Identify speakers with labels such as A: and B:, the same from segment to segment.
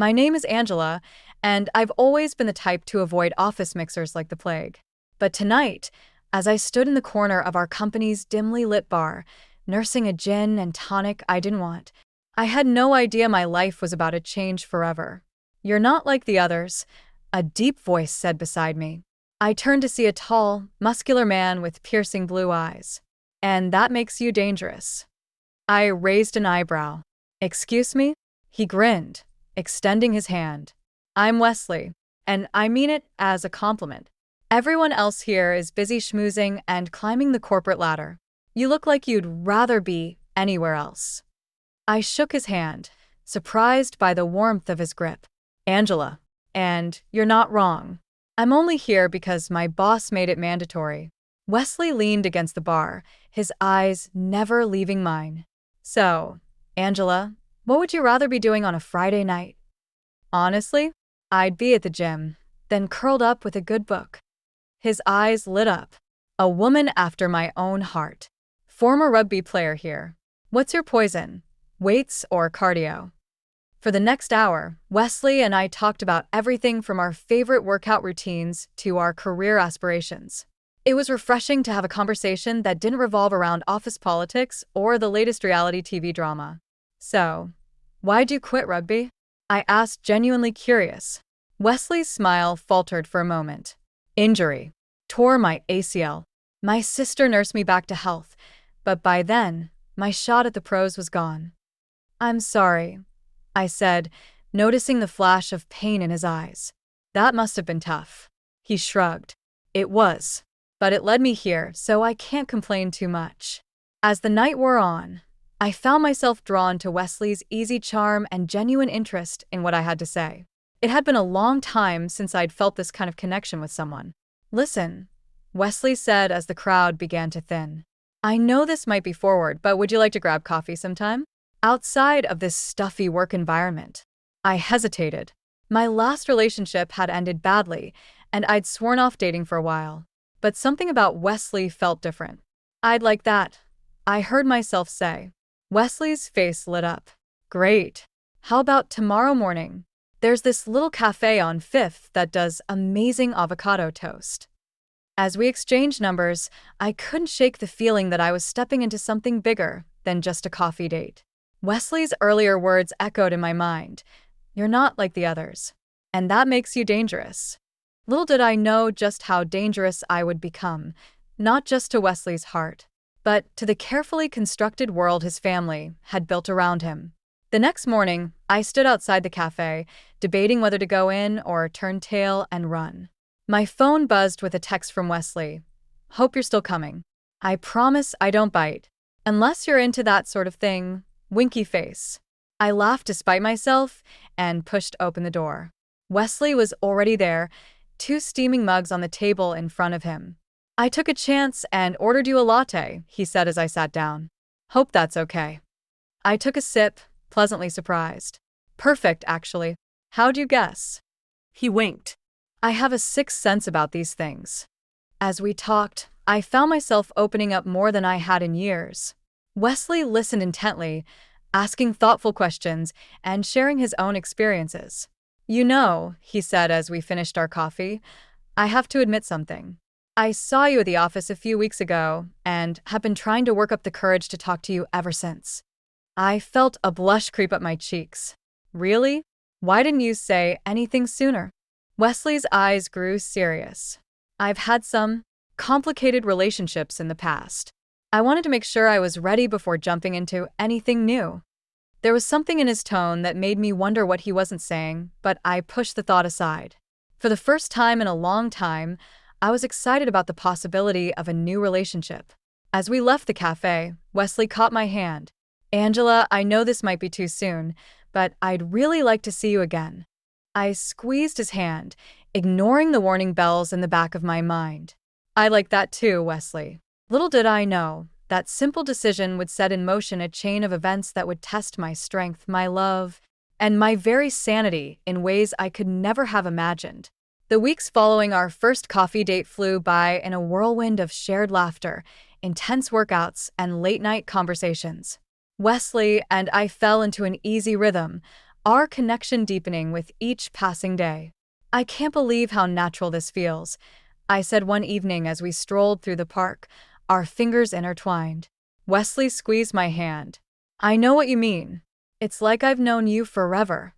A: My name is Angela, and I've always been the type to avoid office mixers like the plague. But tonight, as I stood in the corner of our company's dimly lit bar, nursing a gin and tonic I didn't want, I had no idea my life was about to change forever. "You're not like the others," a deep voice said beside me. I turned to see a tall, muscular man with piercing blue eyes. "And that makes you dangerous." I raised an eyebrow. "Excuse me?" He grinned, extending his hand. "I'm Wesley, and I mean it as a compliment. Everyone else here is busy schmoozing and climbing the corporate ladder. You look like you'd rather be anywhere else." I shook his hand, surprised by the warmth of his grip. "Angela, and you're not wrong. I'm only here because my boss made it mandatory." Wesley leaned against the bar, his eyes never leaving mine. "So, Angela, what would you rather be doing on a Friday night?" "Honestly, I'd be at the gym, then curled up with a good book." His eyes lit up. "A woman after my own heart. Former rugby player here. What's your poison? Weights or cardio?" For the next hour, Wesley and I talked about everything from our favorite workout routines to our career aspirations. It was refreshing to have a conversation that didn't revolve around office politics or the latest reality TV drama. "So, why'd you quit rugby?" I asked, genuinely curious. Wesley's smile faltered for a moment. "Injury. Tore my ACL. My sister nursed me back to health, but by then, my shot at the pros was gone." "I'm sorry," I said, noticing the flash of pain in his eyes. "That must have been tough." He shrugged. "It was. But it led me here, so I can't complain too much." As the night wore on, I found myself drawn to Wesley's easy charm and genuine interest in what I had to say. It had been a long time since I'd felt this kind of connection with someone. "Listen," Wesley said as the crowd began to thin. "I know this might be forward, but would you like to grab coffee sometime? Outside of this stuffy work environment." I hesitated. My last relationship had ended badly, and I'd sworn off dating for a while. But something about Wesley felt different. "I'd like that," I heard myself say. Wesley's face lit up. "Great. How about tomorrow morning? There's this little cafe on 5th that does amazing avocado toast." As we exchanged numbers, I couldn't shake the feeling that I was stepping into something bigger than just a coffee date. Wesley's earlier words echoed in my mind. "You're not like the others. And that makes you dangerous." Little did I know just how dangerous I would become, not just to Wesley's heart, but to the carefully constructed world his family had built around him. The next morning, I stood outside the cafe, debating whether to go in or turn tail and run. My phone buzzed with a text from Wesley. "Hope you're still coming. I promise I don't bite. Unless you're into that sort of thing." Winky face. I laughed despite myself and pushed open the door. Wesley was already there, 2 steaming mugs on the table in front of him. "I took a chance and ordered you a latte," he said as I sat down. "Hope that's okay." I took a sip, pleasantly surprised. "Perfect, actually. How'd you guess?" He winked. "I have a sixth sense about these things." As we talked, I found myself opening up more than I had in years. Wesley listened intently, asking thoughtful questions and sharing his own experiences. "You know," he said as we finished our coffee, "I have to admit something. I saw you at the office a few weeks ago and have been trying to work up the courage to talk to you ever since." I felt a blush creep up my cheeks. "Really? Why didn't you say anything sooner?" Wesley's eyes grew serious. "I've had some complicated relationships in the past. I wanted to make sure I was ready before jumping into anything new." There was something in his tone that made me wonder what he wasn't saying, but I pushed the thought aside. For the first time in a long time, I was excited about the possibility of a new relationship. As we left the cafe, Wesley caught my hand. "Angela, I know this might be too soon, but I'd really like to see you again." I squeezed his hand, ignoring the warning bells in the back of my mind. "I like that too, Wesley." Little did I know, that simple decision would set in motion a chain of events that would test my strength, my love, and my very sanity in ways I could never have imagined. The weeks following our first coffee date flew by in a whirlwind of shared laughter, intense workouts, and late-night conversations. Wesley and I fell into an easy rhythm, our connection deepening with each passing day. I can't believe how natural this feels, I said one evening as we strolled through the park, our fingers intertwined. Wesley squeezed my hand. I know what you mean. It's like I've known you forever.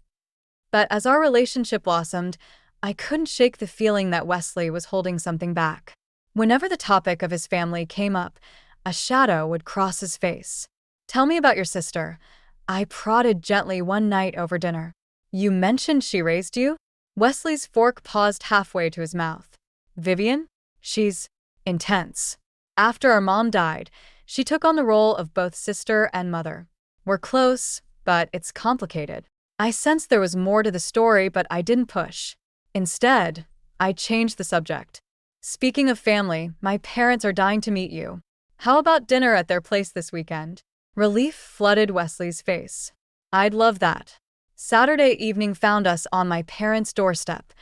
A: But as our relationship blossomed, I couldn't shake the feeling that Wesley was holding something back. Whenever the topic of his family came up, a shadow would cross his face. Tell me about your sister. I prodded gently one night over dinner. You mentioned she raised you? Wesley's fork paused halfway to his mouth. Vivian? She's intense. After our mom died, she took on the role of both sister and mother. We're close, but it's complicated. I sensed there was more to the story, but I didn't push. Instead, I changed the subject. Speaking of family, my parents are dying to meet you. How about dinner at their place this weekend? Relief flooded Wesley's face. I'd love that. Saturday evening found us on my parents' doorstep,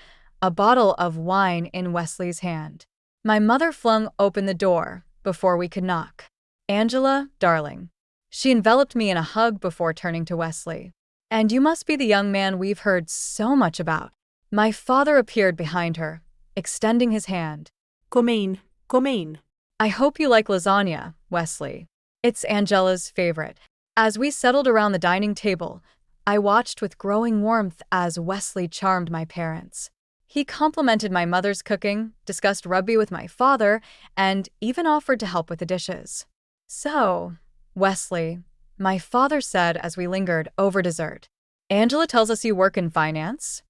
A: a bottle of wine in Wesley's hand. My mother flung open the door before we could knock. Angela, darling. She enveloped me in a hug before turning to Wesley. And you must be the young man we've heard so much about. My father appeared behind her, extending his hand.
B: Come in, come in.
A: I hope you like lasagna, Wesley. It's Angela's favorite. As we settled around the dining table, I watched with growing warmth as Wesley charmed my parents. He complimented my mother's cooking, discussed rugby with my father, and even offered to help with the dishes. So, Wesley, my father said as we lingered over dessert, Angela tells us you work in finance?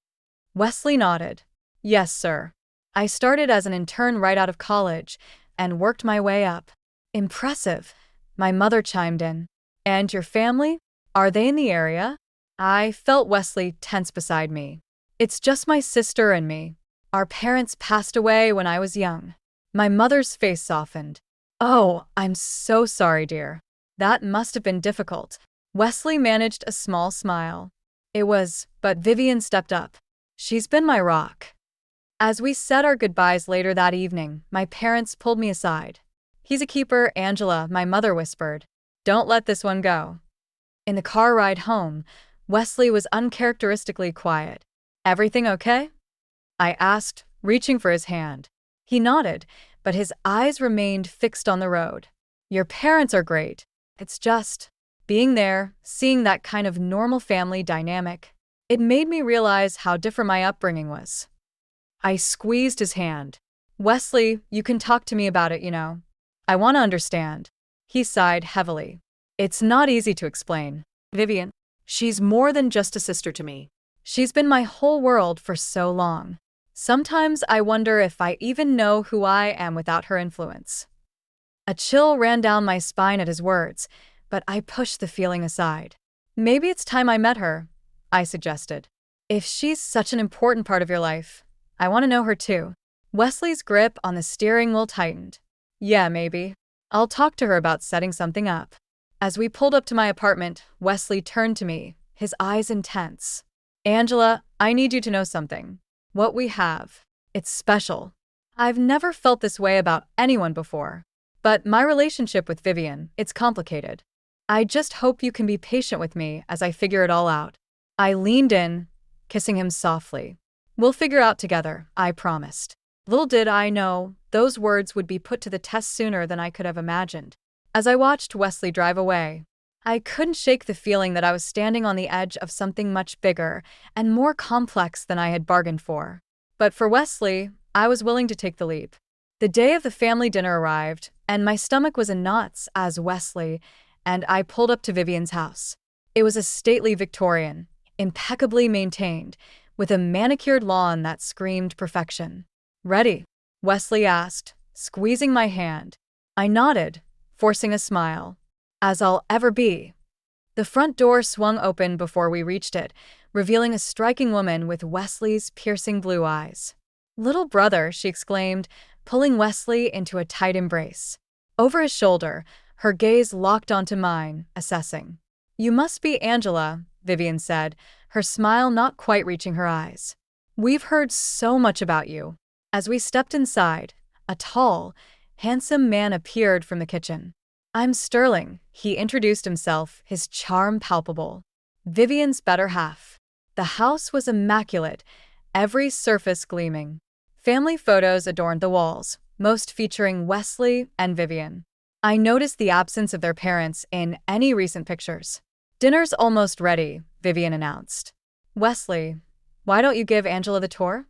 A: Wesley nodded. Yes, sir. I started as an intern right out of college and worked my way up. Impressive, my mother chimed in. And your family? Are they in the area? I felt Wesley tense beside me. It's just my sister and me. Our parents passed away when I was young. My mother's face softened. Oh, I'm so sorry, dear. That must have been difficult. Wesley managed a small smile. It was, but Vivian stepped up. She's been my rock. As we said our goodbyes later that evening, my parents pulled me aside. He's a keeper, Angela, my mother whispered. Don't let this one go. In the car ride home, Wesley was uncharacteristically quiet. Everything okay? I asked, reaching for his hand. He nodded, but his eyes remained fixed on the road. Your parents are great. It's just being there, seeing that kind of normal family dynamic. It made me realize how different my upbringing was. I squeezed his hand. Wesley, you can talk to me about it, you know. I want to understand. He sighed heavily. It's not easy to explain.
B: Vivian, she's more than just a sister to me.
A: She's been my whole world for so long. Sometimes I wonder if I even know who I am without her influence. A chill ran down my spine at his words, but I pushed the feeling aside. Maybe it's time I met her, I suggested. If she's such an important part of your life, I want to know her too. Wesley's grip on the steering wheel tightened. Yeah, maybe. I'll talk to her about setting something up. As we pulled up to my apartment, Wesley turned to me, his eyes intense. Angela, I need you to know something. What we have, it's special. I've never felt this way about anyone before. But my relationship with Vivian, it's complicated. I just hope you can be patient with me as I figure it all out. I leaned in, kissing him softly. We'll figure out together, I promised. Little did I know, those words would be put to the test sooner than I could have imagined. As I watched Wesley drive away, I couldn't shake the feeling that I was standing on the edge of something much bigger and more complex than I had bargained for. But for Wesley, I was willing to take the leap. The day of the family dinner arrived, and my stomach was in knots as Wesley and I pulled up to Vivian's house. It was a stately Victorian, impeccably maintained, with a manicured lawn that screamed perfection. Ready? Wesley asked, squeezing my hand. I nodded, forcing a smile. As I'll ever be. The front door swung open before we reached it, revealing a striking woman with Wesley's piercing blue eyes. Little brother, she exclaimed, pulling Wesley into a tight embrace. Over his shoulder, her gaze locked onto mine, assessing. You must be Angela, Vivian said, her smile not quite reaching her eyes. We've heard so much about you. As we stepped inside, a tall, handsome man appeared from the kitchen. I'm Sterling, he introduced himself, his charm palpable. Vivian's better half. The house was immaculate, every surface gleaming. Family photos adorned the walls, most featuring Wesley and Vivian. I noticed the absence of their parents in any recent pictures. "Dinner's almost ready," Vivian announced. "Wesley, why don't you give Angela the tour?"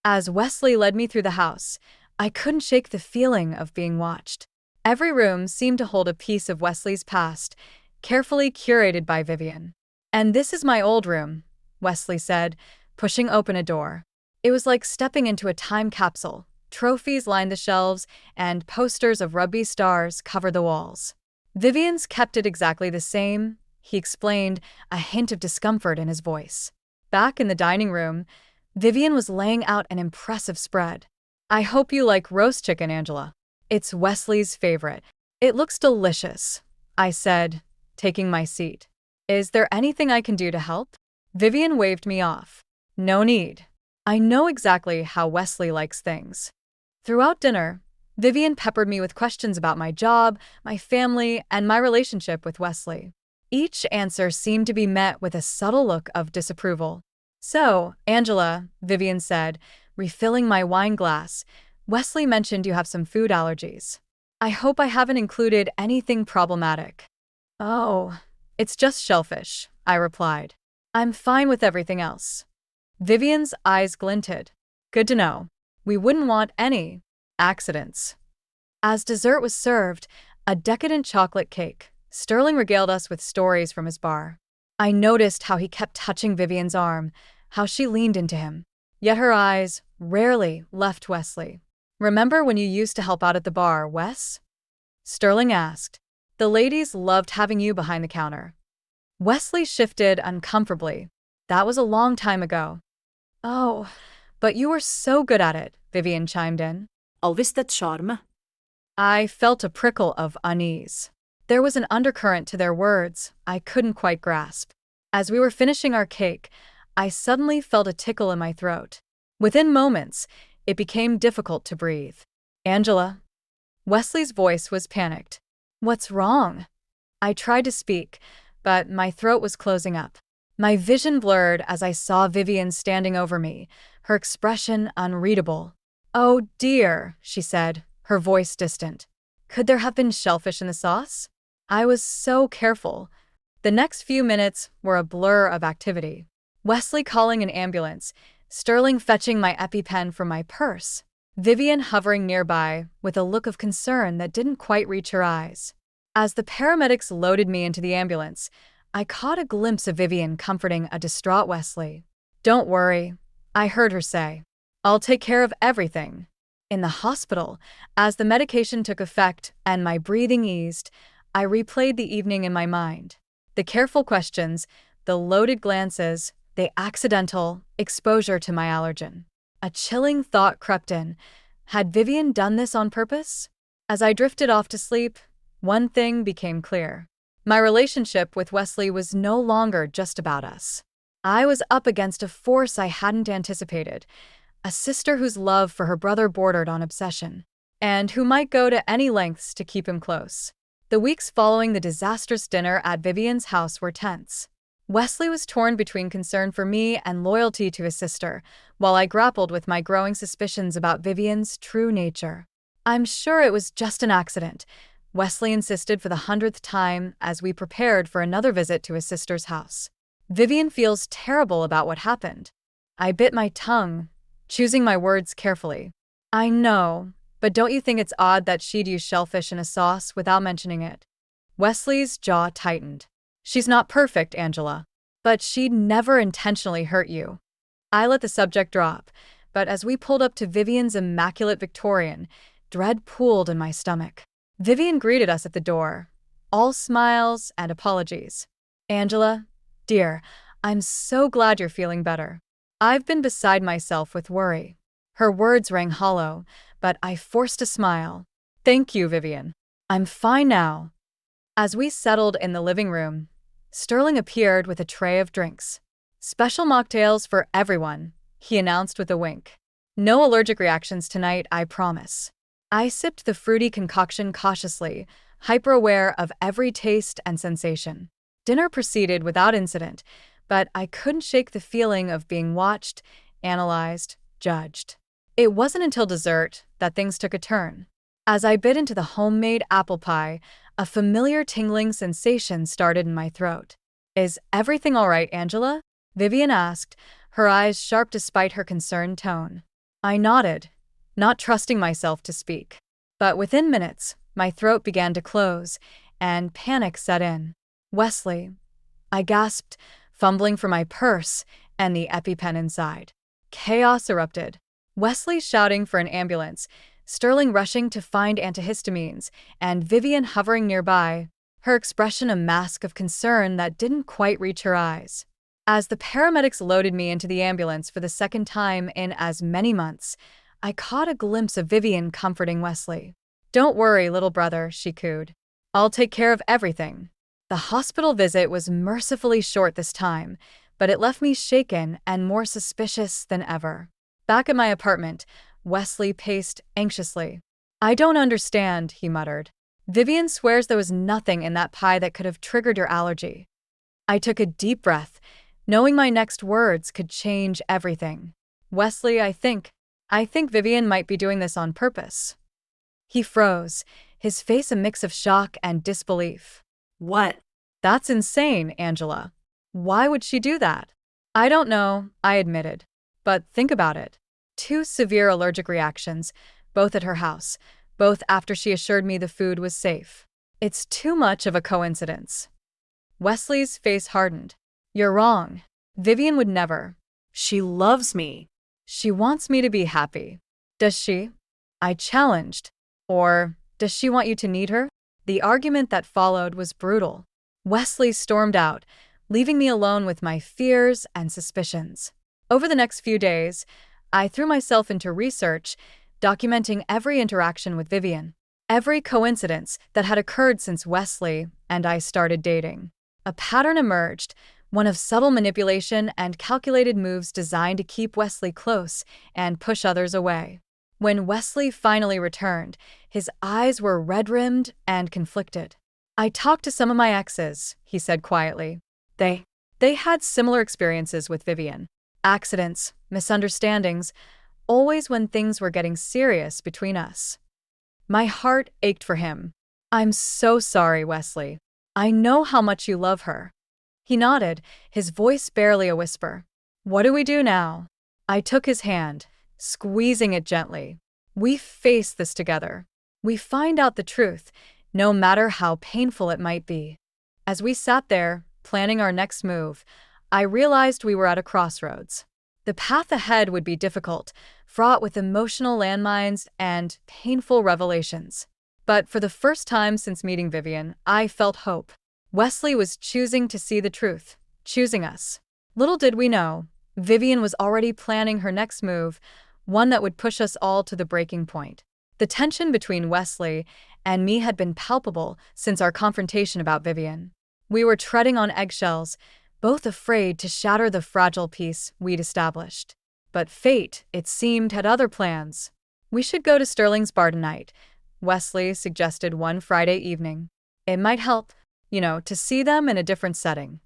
A: As Wesley led me through the house, I couldn't shake the feeling of being watched. Every room seemed to hold a piece of Wesley's past, carefully curated by Vivian. "And this is my old room," Wesley said, pushing open a door. It was like stepping into a time capsule. Trophies lined the shelves, and posters of rugby stars covered the walls. "Vivian's kept it exactly the same," he explained, a hint of discomfort in his voice. Back in the dining room, Vivian was laying out an impressive spread. "I hope you like roast chicken, Angela. It's Wesley's favorite. It looks delicious," I said, taking my seat. "Is there anything I can do to help?" Vivian waved me off. "No need. I know exactly how Wesley likes things." Throughout dinner, Vivian peppered me with questions about my job, my family, and my relationship with Wesley. Each answer seemed to be met with a subtle look of disapproval. "So, Angela," Vivian said, refilling my wine glass, "Wesley mentioned you have some food allergies. I hope I haven't included anything problematic." "Oh, it's just shellfish," I replied. "I'm fine with everything else." Vivian's eyes glinted. "Good to know. We wouldn't want any accidents." As dessert was served, a decadent chocolate cake, Sterling regaled us with stories from his bar. I noticed how he kept touching Vivian's arm, how she leaned into him. Yet her eyes rarely left Wesley. "Remember when you used to help out at the bar, Wes?" Sterling asked. "The ladies loved having you behind the counter." Wesley shifted uncomfortably. "That was a long time ago." "Oh, but you were so good at it," Vivian chimed in.
B: Al visst ett charme.
A: I felt a prickle of unease. There was an undercurrent to their words I couldn't quite grasp. As we were finishing our cake, I suddenly felt a tickle in my throat. Within moments, it became difficult to breathe. "Angela?" Wesley's voice was panicked. "What's wrong?" I tried to speak, but my throat was closing up. My vision blurred as I saw Vivian standing over me, her expression unreadable. "Oh dear," she said, her voice distant. "Could there have been shellfish in the sauce?" I was so careful. The next few minutes were a blur of activity. Wesley calling an ambulance, Sterling fetching my EpiPen from my purse, Vivian hovering nearby with a look of concern that didn't quite reach her eyes. As the paramedics loaded me into the ambulance, I caught a glimpse of Vivian comforting a distraught Wesley. "Don't worry," I heard her say. "I'll take care of everything." In the hospital, as the medication took effect and my breathing eased, I replayed the evening in my mind. The careful questions, the loaded glances, the accidental exposure to my allergen. A chilling thought crept in. Had Vivian done this on purpose? As I drifted off to sleep, one thing became clear. My relationship with Wesley was no longer just about us. I was up against a force I hadn't anticipated, a sister whose love for her brother bordered on obsession, and who might go to any lengths to keep him close. The weeks following the disastrous dinner at Vivian's house were tense. Wesley was torn between concern for me and loyalty to his sister, while I grappled with my growing suspicions about Vivian's true nature. "I'm sure it was just an accident," Wesley insisted for the 100th time as we prepared for another visit to his sister's house. "Vivian feels terrible about what happened." I bit my tongue, choosing my words carefully. "I know, but don't you think it's odd that she'd use shellfish in a sauce without mentioning it?" Wesley's jaw tightened. "She's not perfect, Angela. But she'd never intentionally hurt you." I let the subject drop, but as we pulled up to Vivian's immaculate Victorian, dread pooled in my stomach. Vivian greeted us at the door, all smiles and apologies. "Angela, dear, I'm so glad you're feeling better. I've been beside myself with worry." Her words rang hollow, but I forced a smile. "Thank you, Vivian. I'm fine now." As we settled in the living room, Sterling appeared with a tray of drinks. "Special mocktails for everyone," he announced with a wink. "No allergic reactions tonight, I promise." I sipped the fruity concoction cautiously, hyper-aware of every taste and sensation. Dinner proceeded without incident, but I couldn't shake the feeling of being watched, analyzed, judged. It wasn't until dessert that things took a turn. As I bit into the homemade apple pie, a familiar tingling sensation started in my throat. "Is everything all right, Angela?" Vivian asked, her eyes sharp despite her concerned tone. I nodded, not trusting myself to speak. But within minutes, my throat began to close, and panic set in. "Wesley," I gasped, fumbling for my purse and the EpiPen inside. Chaos erupted. Wesley shouting for an ambulance, Sterling rushing to find antihistamines, and Vivian hovering nearby, her expression a mask of concern that didn't quite reach her eyes. As the paramedics loaded me into the ambulance for the second time in as many months, I caught a glimpse of Vivian comforting Wesley. "Don't worry, little brother," she cooed. "I'll take care of everything." The hospital visit was mercifully short this time, but it left me shaken and more suspicious than ever. Back at my apartment, Wesley paced anxiously. "I don't understand," he muttered. "Vivian swears there was nothing in that pie that could have triggered your allergy." I took a deep breath, knowing my next words could change everything. "Wesley, I think Vivian might be doing this on purpose." He froze, his face a mix of shock and disbelief.
B: What?
A: "That's insane, Angela. Why would she do that?" "I don't know," I admitted. "But think about it. 2 severe allergic reactions, both at her house, both after she assured me the food was safe. It's too much of a coincidence." Wesley's face hardened. "You're wrong. Vivian would never.
B: She loves me.
A: She wants me to be happy." "Does she?" I challenged. "Or does she want you to need her?" The argument that followed was brutal. Wesley stormed out, leaving me alone with my fears and suspicions. Over the next few days, I threw myself into research, documenting every interaction with Vivian, every coincidence that had occurred since Wesley and I started dating. A pattern emerged, one of subtle manipulation and calculated moves designed to keep Wesley close and push others away. When Wesley finally returned, his eyes were red-rimmed and conflicted. "I talked to some of my exes," he said quietly. They had similar experiences with Vivian. Accidents, misunderstandings, always when things were getting serious between us. My heart ached for him. "I'm so sorry, Wesley. I know how much you love her." He nodded, his voice barely a whisper. "What do we do now?" I took his hand, squeezing it gently. "We face this together. We find out the truth, no matter how painful it might be." As we sat there, planning our next move, I realized we were at a crossroads. The path ahead would be difficult, fraught with emotional landmines and painful revelations. But for the first time since meeting Vivian, I felt hope. Wesley was choosing to see the truth, choosing us. Little did we know, Vivian was already planning her next move, one that would push us all to the breaking point. The tension between Wesley and me had been palpable since our confrontation about Vivian. We were treading on eggshells, both afraid to shatter the fragile peace we'd established. But fate, it seemed, had other plans. "We should go to Sterling's bar tonight," Wesley suggested one Friday evening. "It might help, to see them in a different setting."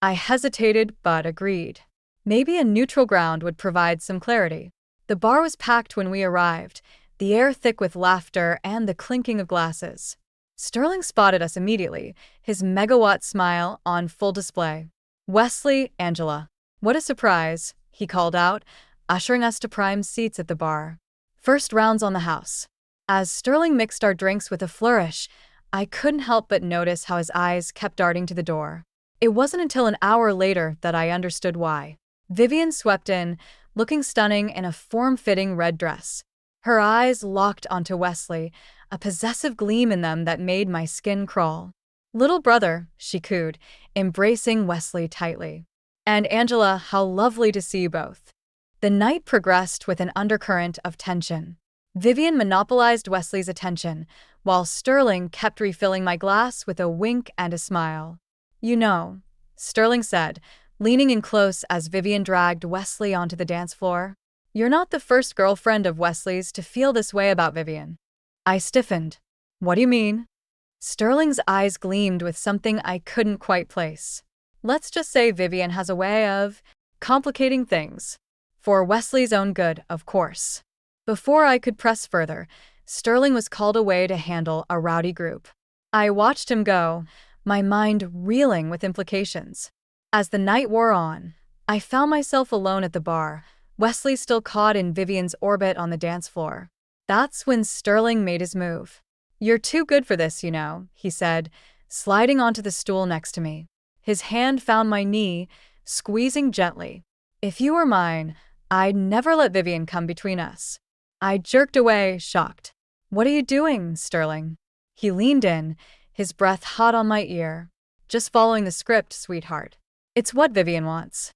A: I hesitated but agreed. Maybe a neutral ground would provide some clarity. The bar was packed when we arrived, the air thick with laughter and the clinking of glasses. Sterling spotted us immediately, his megawatt smile on full display. "Wesley, Angela. What a surprise," he called out, ushering us to prime seats at the bar. First rounds on the house. As Sterling mixed our drinks with a flourish, I couldn't help but notice how his eyes kept darting to the door. It wasn't until an hour later that I understood why. Vivian swept in, looking stunning in a form-fitting red dress. Her eyes locked onto Wesley, a possessive gleam in them that made my skin crawl. "Little brother," she cooed, embracing Wesley tightly. "And Angela, how lovely to see you both." The night progressed with an undercurrent of tension. Vivian monopolized Wesley's attention, while Sterling kept refilling my glass with a wink and a smile. Sterling said, leaning in close as Vivian dragged Wesley onto the dance floor. "You're not the first girlfriend of Wesley's to feel this way about Vivian." I stiffened. "What do you mean?" Sterling's eyes gleamed with something I couldn't quite place. Let's just say Vivian has a way of complicating things. For Wesley's own good, of course. Before I could press further, Sterling was called away to handle a rowdy group. I watched him go, my mind reeling with implications. As the night wore on, I found myself alone at the bar, Wesley still caught in Vivian's orbit on the dance floor. That's when Sterling made his move. "You're too good for this, you know," he said, sliding onto the stool next to me. His hand found my knee, squeezing gently. "If you were mine, I'd never let Vivian come between us." I jerked away, shocked. "What are you doing, Sterling?" He leaned in, his breath hot on my ear. "Just following the script, sweetheart. It's what Vivian wants."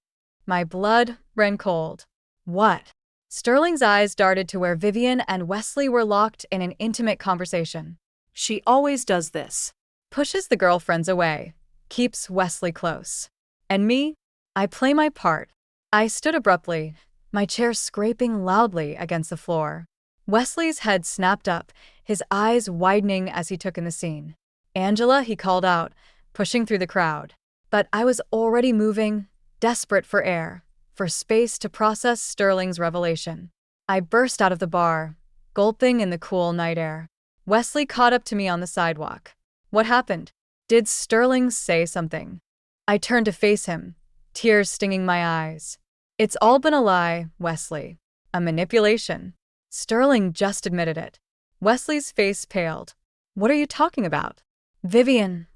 A: My blood ran cold. "What?" Sterling's eyes darted to where Vivian and Wesley were locked in an intimate conversation.
B: She always does this.
A: Pushes the girlfriends away, keeps Wesley close. And me? I play my part. I stood abruptly, my chair scraping loudly against the floor. Wesley's head snapped up, his eyes widening as he took in the scene. "Angela," he called out, pushing through the crowd. But I was already moving, desperate for air, for space to process Sterling's revelation. I burst out of the bar, gulping in the cool night air. Wesley caught up to me on the sidewalk. "What happened? Did Sterling say something?" I turned to face him, tears stinging my eyes. "It's all been a lie, Wesley. A manipulation." Sterling just admitted it. Wesley's face paled. "What are you talking about?" "Vivian,"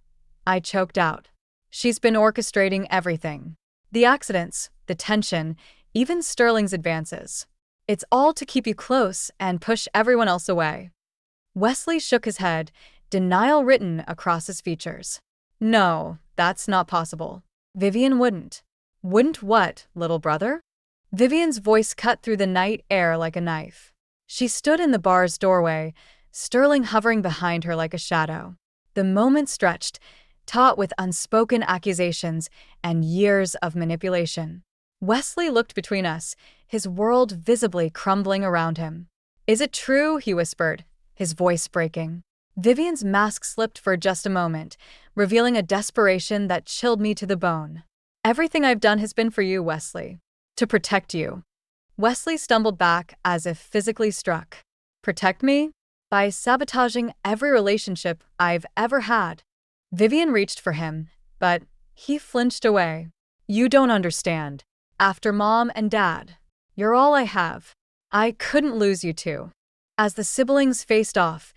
A: I choked out. "She's been orchestrating everything. The accidents, the tension, even Sterling's advances. It's all to keep you close and push everyone else away." Wesley shook his head, denial written across his features. "No, that's not possible. Vivian wouldn't." "Wouldn't what, little brother?" Vivian's voice cut through the night air like a knife. She stood in the bar's doorway, Sterling hovering behind her like a shadow. The moment stretched, taut with unspoken accusations and years of manipulation. Wesley looked between us, his world visibly crumbling around him. "Is it true?" he whispered, his voice breaking. Vivian's mask slipped for just a moment, revealing a desperation that chilled me to the bone. "Everything I've done has been for you, Wesley. To protect you." Wesley stumbled back as if physically struck. "Protect me?" "By sabotaging every relationship I've ever had." Vivian reached for him, but he flinched away. "You don't understand. After Mom and Dad, you're all I have. I couldn't lose you two." As the siblings faced off,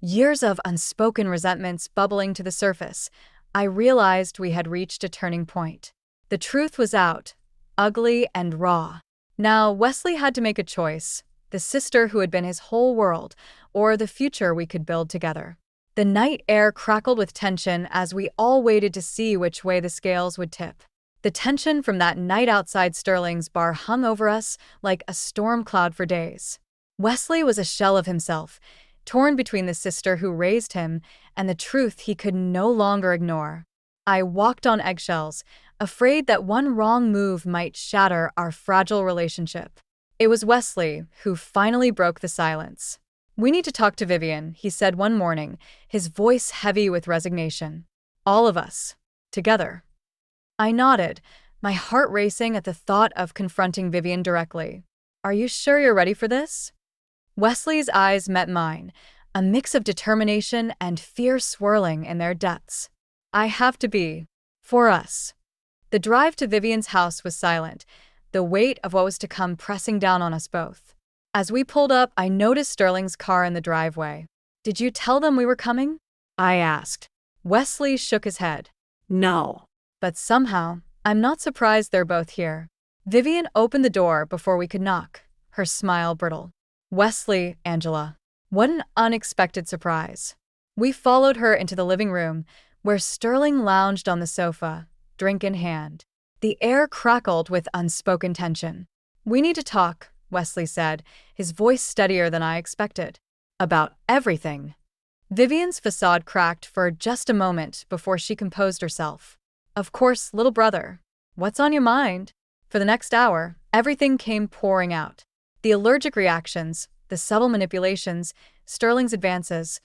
A: years of unspoken resentments bubbling to the surface, I realized we had reached a turning point. The truth was out, ugly and raw. Now Wesley had to make a choice, the sister who had been his whole world, or the future we could build together. The night air crackled with tension as we all waited to see which way the scales would tip. The tension from that night outside Sterling's bar hung over us like a storm cloud for days. Wesley was a shell of himself, torn between the sister who raised him and the truth he could no longer ignore. I walked on eggshells, afraid that one wrong move might shatter our fragile relationship. It was Wesley who finally broke the silence. "We need to talk to Vivian," he said one morning, his voice heavy with resignation. "All of us. Together." I nodded, my heart racing at the thought of confronting Vivian directly. "Are you sure you're ready for this?" Wesley's eyes met mine, a mix of determination and fear swirling in their depths. "I have to be. For us." The drive to Vivian's house was silent, the weight of what was to come pressing down on us both. As we pulled up, I noticed Sterling's car in the driveway. "Did you tell them we were coming?" I asked. Wesley shook his head.
B: No.
A: But somehow, I'm not surprised they're both here. Vivian opened the door before we could knock, her smile brittle. "Wesley, Angela." What an unexpected surprise. We followed her into the living room, where Sterling lounged on the sofa, drink in hand. The air crackled with unspoken tension. "We need to talk," Wesley said, his voice steadier than I expected. "About everything." Vivian's facade cracked for just a moment before she composed herself. "Of course, little brother. What's on your mind?" For the next hour, everything came pouring out. The allergic reactions, the subtle manipulations, Sterling's advances,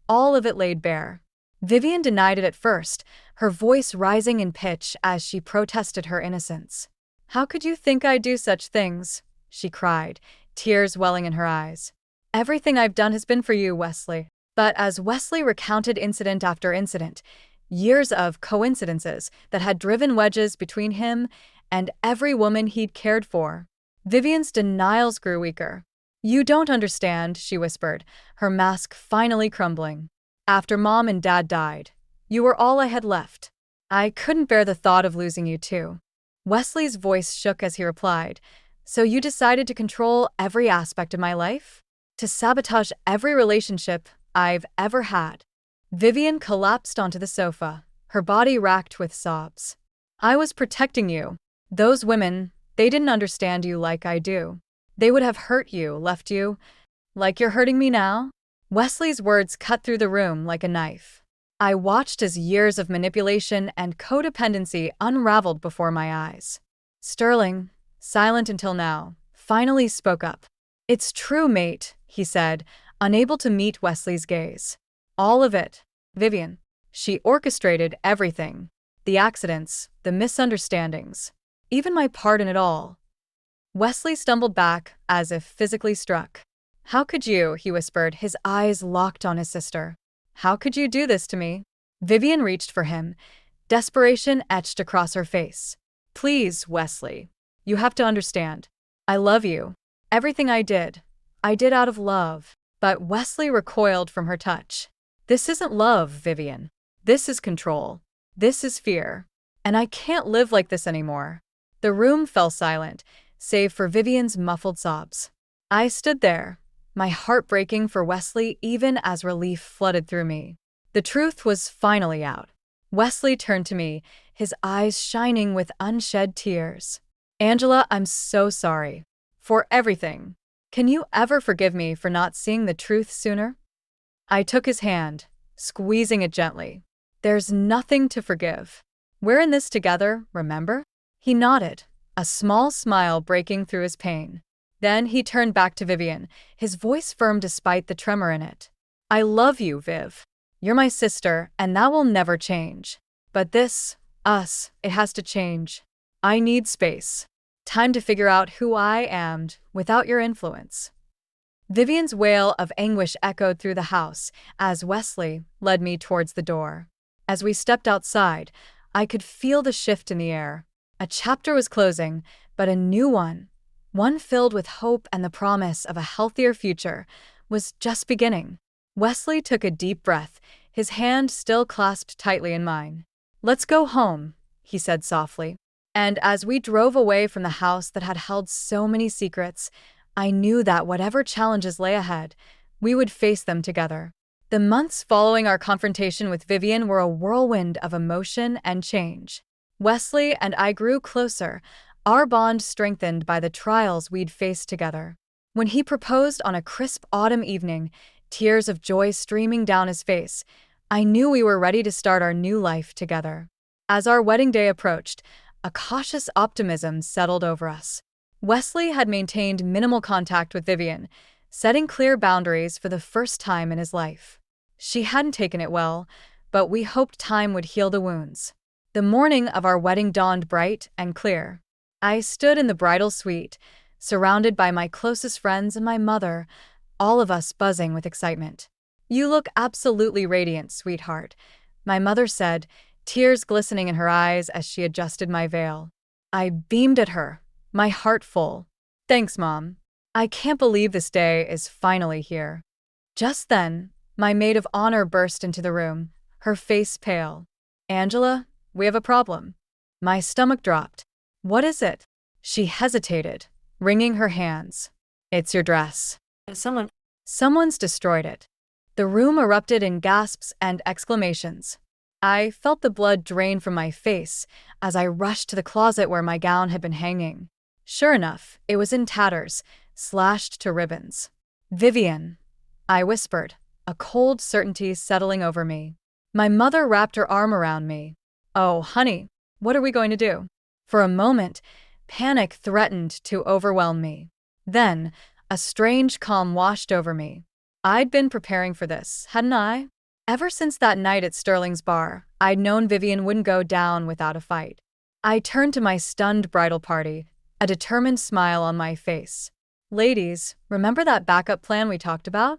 A: all of it laid bare. Vivian denied it at first, her voice rising in pitch as she protested her innocence. "How could you think I'd do such things?" she cried, tears welling in her eyes. "Everything I've done has been for you, Wesley." But as Wesley recounted incident after incident, years of coincidences that had driven wedges between him and every woman he'd cared for, Vivian's denials grew weaker. "You don't understand," she whispered, her mask finally crumbling. "After Mom and Dad died, you were all I had left. I couldn't bear the thought of losing you too." Wesley's voice shook as he replied, "So you decided to control every aspect of my life? To sabotage every relationship I've ever had?" Vivian collapsed onto the sofa, her body racked with sobs. "I was protecting you. Those women, they didn't understand you like I do. They would have hurt you, left you, like you're hurting me now." Wesley's words cut through the room like a knife. I watched as years of manipulation and codependency unraveled before my eyes. Sterling, silent until now, finally spoke up. "It's true, mate," he said, unable to meet Wesley's gaze. "All of it. Vivian. She orchestrated everything. The accidents, the misunderstandings, even my part in it all." Wesley stumbled back, as if physically struck. "How could you?" he whispered, his eyes locked on his sister. "How could you do this to me?" Vivian reached for him, desperation etched across her face. "Please, Wesley. You have to understand. I love you. Everything I did out of love." But Wesley recoiled from her touch. "This isn't love, Vivian. This is control. This is fear. And I can't live like this anymore." The room fell silent, save for Vivian's muffled sobs. I stood there, my heart breaking for Wesley even as relief flooded through me. The truth was finally out. Wesley turned to me, his eyes shining with unshed tears. "Angela, I'm so sorry. For everything. Can you ever forgive me for not seeing the truth sooner?" I took his hand, squeezing it gently. "There's nothing to forgive. We're in this together, remember?" He nodded, a small smile breaking through his pain. Then he turned back to Vivian, his voice firm despite the tremor in it. "I love you, Viv. You're my sister, and that will never change. But this, us, it has to change. I need space. Time to figure out who I am without your influence." Vivian's wail of anguish echoed through the house as Wesley led me towards the door. As we stepped outside, I could feel the shift in the air. A chapter was closing, but a new one filled with hope and the promise of a healthier future, was just beginning. Wesley took a deep breath, his hand still clasped tightly in mine. "Let's go home," he said softly. And as we drove away from the house that had held so many secrets, I knew that whatever challenges lay ahead, we would face them together. The months following our confrontation with Vivian were a whirlwind of emotion and change. Wesley and I grew closer, our bond strengthened by the trials we'd faced together. When he proposed on a crisp autumn evening, tears of joy streaming down his face, I knew we were ready to start our new life together. As our wedding day approached, a cautious optimism settled over us. Wesley had maintained minimal contact with Vivian, setting clear boundaries for the first time in his life. She hadn't taken it well, but we hoped time would heal the wounds. The morning of our wedding dawned bright and clear. I stood in the bridal suite, surrounded by my closest friends and my mother, all of us buzzing with excitement. "You look absolutely radiant, sweetheart," my mother said, tears glistening in her eyes as she adjusted my veil. I beamed at her, my heart full. "Thanks, Mom. I can't believe this day is finally here." Just then, my maid of honor burst into the room, her face pale. "Angela, we have a problem." My stomach dropped. "What is it?" She hesitated, wringing her hands. "It's your dress. Someone's destroyed it." The room erupted in gasps and exclamations. I felt the blood drain from my face as I rushed to the closet where my gown had been hanging. Sure enough, it was in tatters, slashed to ribbons. "Vivian," I whispered, a cold certainty settling over me. My mother wrapped her arm around me. "Oh, honey, what are we going to do?" For a moment, panic threatened to overwhelm me. Then, a strange calm washed over me. I'd been preparing for this, hadn't I? Ever since that night at Sterling's bar, I'd known Vivian wouldn't go down without a fight. I turned to my stunned bridal party, a determined smile on my face. Ladies, remember that backup plan we talked about?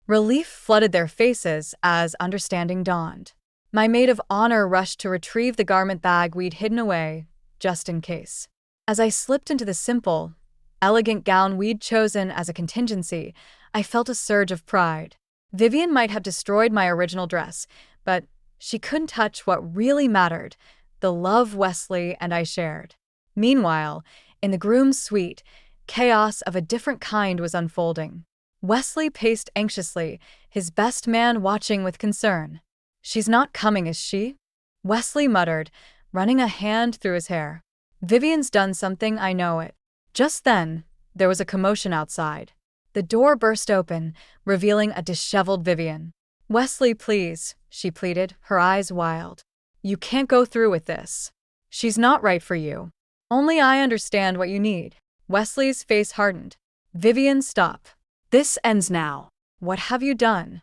A: Relief flooded their faces as understanding dawned. My maid of honor rushed to retrieve the garment bag we'd hidden away, just in case. As I slipped into the simple, elegant gown we'd chosen as a contingency, I felt a surge of pride. Vivian might have destroyed my original dress, but she couldn't touch what really mattered, the love Wesley and I shared. Meanwhile, in the groom's suite, chaos of a different kind was unfolding. Wesley paced anxiously, his best man watching with concern. "She's not coming, is she?" Wesley muttered, running a hand through his hair. "Vivian's done something, I know it." Just then, there was a commotion outside. The door burst open, revealing a disheveled Vivian. "Wesley, please," she pleaded, her eyes wild. "You can't go through with this. She's not right for you. Only I understand what you need." Wesley's face hardened. "Vivian, stop.
B: This ends now.
A: What have you done?"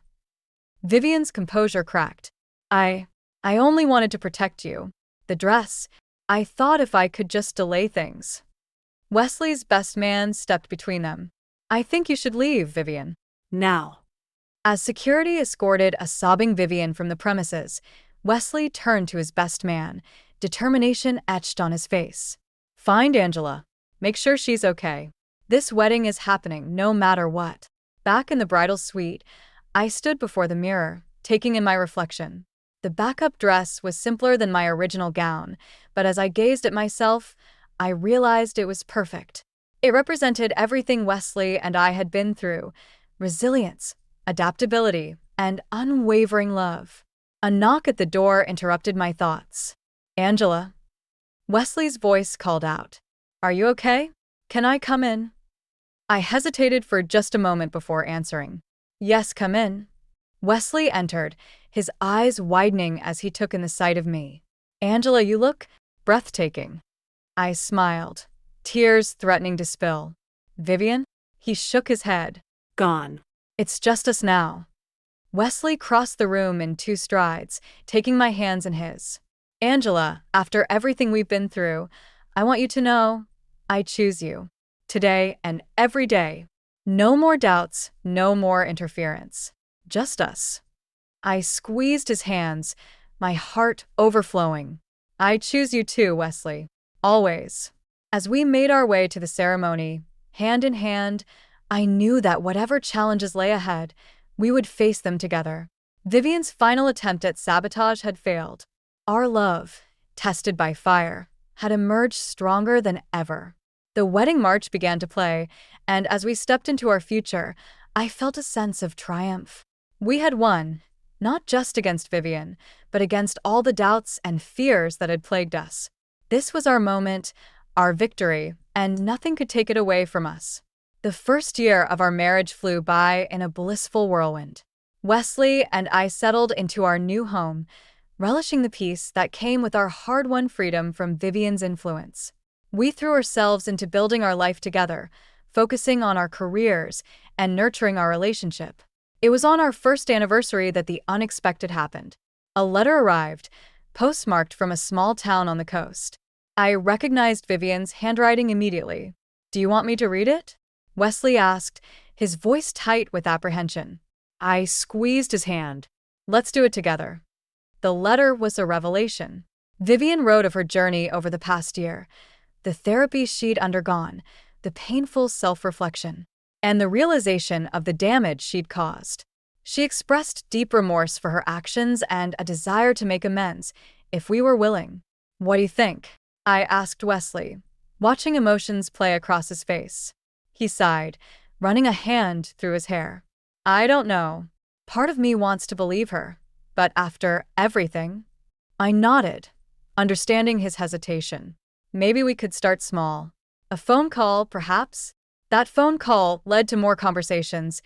A: Vivian's composure cracked. I only wanted to protect you. The dress. I thought if I could just delay things." Wesley's best man stepped between them. "I think you should leave, Vivian."
B: Now.
A: As security escorted a sobbing Vivian from the premises, Wesley turned to his best man, determination etched on his face. "Find Angela. Make sure she's okay. This wedding is happening no matter what." Back in the bridal suite, I stood before the mirror, taking in my reflection. The backup dress was simpler than my original gown, but as I gazed at myself, I realized it was perfect. It represented everything Wesley and I had been through: resilience, adaptability, and unwavering love. A knock at the door interrupted my thoughts. "Angela." Wesley's voice called out. "Are you okay? Can I come in?" I hesitated for just a moment before answering. "Yes, come in." Wesley entered, his eyes widening as he took in the sight of me. "Angela, you look breathtaking." I smiled, tears threatening to spill. "Vivian?" He shook his head.
B: Gone.
A: "It's just us now." Wesley crossed the room in 2 strides, taking my hands in his. "Angela, after everything we've been through, I want you to know, I choose you. Today and every day. No more doubts, no more interference. Just us." I squeezed his hands, my heart overflowing. "I choose you too, Wesley. Always." As we made our way to the ceremony, hand in hand, I knew that whatever challenges lay ahead, we would face them together. Vivian's final attempt at sabotage had failed. Our love, tested by fire, had emerged stronger than ever. The wedding march began to play, and as we stepped into our future, I felt a sense of triumph. We had won, not just against Vivian, but against all the doubts and fears that had plagued us. This was our moment, our victory, and nothing could take it away from us. The first year of our marriage flew by in a blissful whirlwind. Wesley and I settled into our new home, relishing the peace that came with our hard-won freedom from Vivian's influence. We threw ourselves into building our life together, focusing on our careers and nurturing our relationship. It was on our first anniversary that the unexpected happened. A letter arrived, postmarked from a small town on the coast. I recognized Vivian's handwriting immediately. "Do you want me to read it?" Wesley asked, his voice tight with apprehension. I squeezed his hand. "Let's do it together." The letter was a revelation. Vivian wrote of her journey over the past year, the therapy she'd undergone, the painful self-reflection, and the realization of the damage she'd caused. She expressed deep remorse for her actions and a desire to make amends, if we were willing. "What do you think?" I asked Wesley, watching emotions play across his face. He sighed, running a hand through his hair. "I don't know. Part of me wants to believe her, but after everything..." I nodded, understanding his hesitation. "Maybe we could start small. A phone call, perhaps?" That phone call led to more conversations,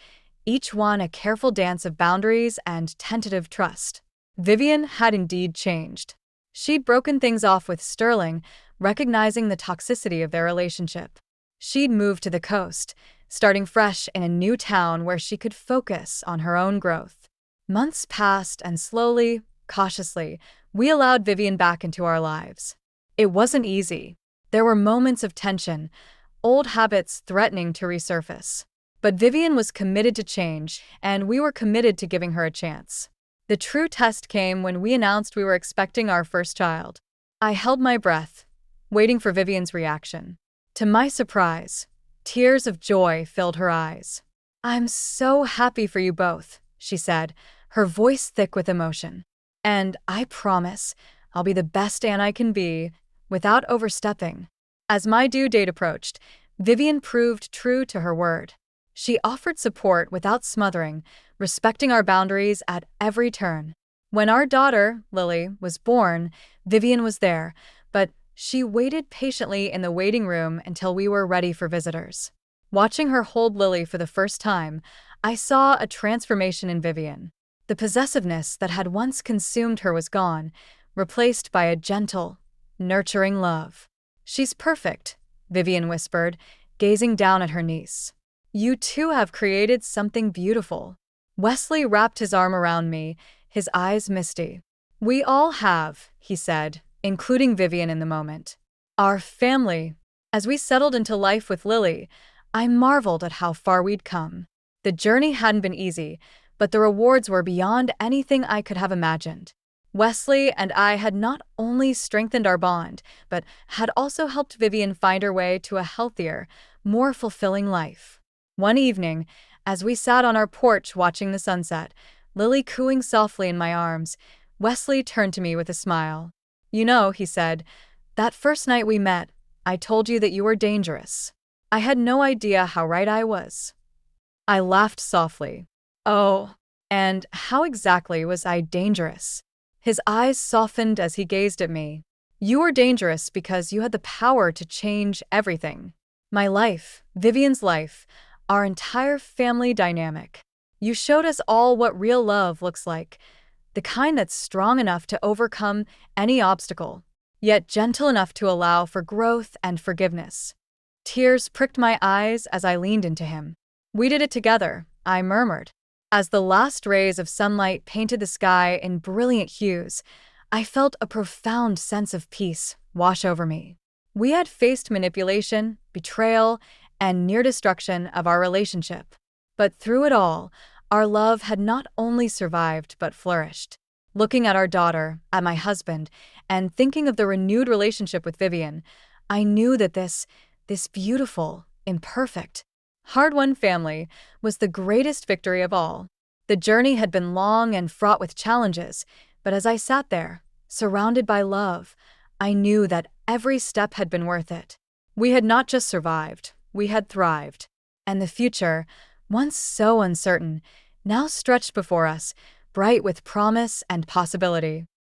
A: each one a careful dance of boundaries and tentative trust. Vivian had indeed changed. She'd broken things off with Sterling, recognizing the toxicity of their relationship. She'd moved to the coast, starting fresh in a new town where she could focus on her own growth. Months passed, and slowly, cautiously, we allowed Vivian back into our lives. It wasn't easy. There were moments of tension, old habits threatening to resurface. But Vivian was committed to change, and we were committed to giving her a chance. The true test came when we announced we were expecting our first child. I held my breath, waiting for Vivian's reaction. To my surprise, tears of joy filled her eyes. "I'm so happy for you both," she said, her voice thick with emotion. "And I promise I'll be the best aunt I can be, without overstepping." As my due date approached, Vivian proved true to her word. She offered support without smothering, respecting our boundaries at every turn. When our daughter, Lily, was born, Vivian was there, but she waited patiently in the waiting room until we were ready for visitors. Watching her hold Lily for the first time, I saw a transformation in Vivian. The possessiveness that had once consumed her was gone, replaced by a gentle, nurturing love. "She's perfect," Vivian whispered, gazing down at her niece. "You two have created something beautiful." Wesley wrapped his arm around me, his eyes misty. "We all have," he said, including Vivian in the moment. "Our family." As we settled into life with Lily, I marveled at how far we'd come. The journey hadn't been easy, but the rewards were beyond anything I could have imagined. Wesley and I had not only strengthened our bond, but had also helped Vivian find her way to a healthier, more fulfilling life. One evening, as we sat on our porch watching the sunset, Lily cooing softly in my arms, Wesley turned to me with a smile. "You know," he said, "that first night we met, I told you that you were dangerous. I had no idea how right I was." I laughed softly. "Oh, and how exactly was I dangerous?" His eyes softened as he gazed at me. "You were dangerous because you had the power to change everything. My life, Vivian's life, our entire family dynamic. You showed us all what real love looks like, the kind that's strong enough to overcome any obstacle, yet gentle enough to allow for growth and forgiveness." Tears pricked my eyes as I leaned into him. "We did it together," I murmured. As the last rays of sunlight painted the sky in brilliant hues, I felt a profound sense of peace wash over me. We had faced manipulation, betrayal, and near destruction of our relationship. But through it all, our love had not only survived but flourished. Looking at our daughter, at my husband, and thinking of the renewed relationship with Vivian, I knew that this beautiful, imperfect, hard-won family was the greatest victory of all. The journey had been long and fraught with challenges, but as I sat there, surrounded by love, I knew that every step had been worth it. We had not just survived, we had thrived. And the future, once so uncertain, now stretched before us, bright with promise and possibility.